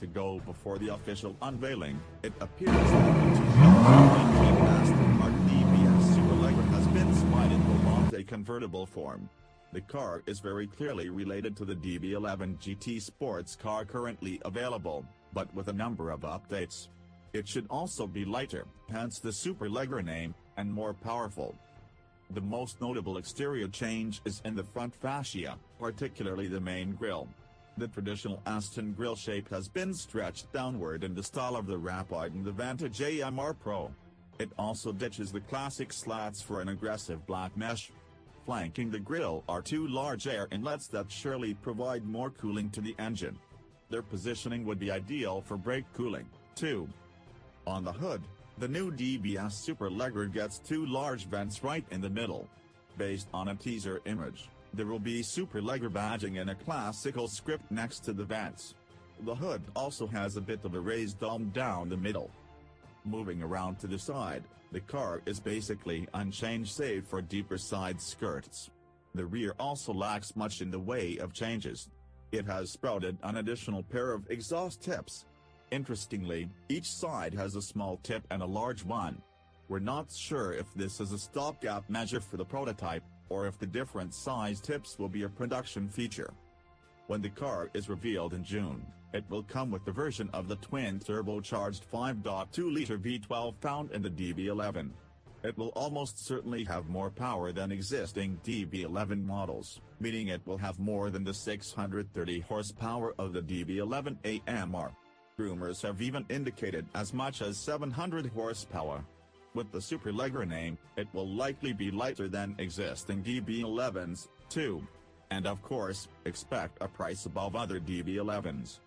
ago before the official unveiling, it appears that the 2018 Aston Martin DBS Superleggera has been spied in Volante convertible form. The car is very clearly related to the DB11 GT sports car currently available, but with a number of updates. It should also be lighter, hence the Superleggera name, and more powerful. The most notable exterior change is in the front fascia, particularly the main grille. The traditional Aston grille shape has been stretched downward in the style of the Rapide and the Vantage AMR Pro. It also ditches the classic slats for an aggressive black mesh. Flanking the grille are two large air inlets that surely provide more cooling to the engine. Their positioning would be ideal for brake cooling, too. On the hood, the new DBS Superleggera gets two large vents right in the middle. Based on a teaser image, there will be Superleggera badging in a classical script next to the vents. The hood also has a bit of a raised dome down the middle. Moving around to the side, the car is basically unchanged save for deeper side skirts. The rear also lacks much in the way of changes. It has sprouted an additional pair of exhaust tips. Interestingly, each side has a small tip and a large one. We're not sure if this is a stopgap measure for the prototype, or if the different size tips will be a production feature. When the car is revealed in June, it will come with the version of the twin-turbocharged 5.2-liter V12 found in the DB11. It will almost certainly have more power than existing DB11 models, meaning it will have more than the 630 horsepower of the DB11 AMR. Rumors have even indicated as much as 700 horsepower. With the Superleggera name, it will likely be lighter than existing DB11s, too. And of course, expect a price above other DB11s.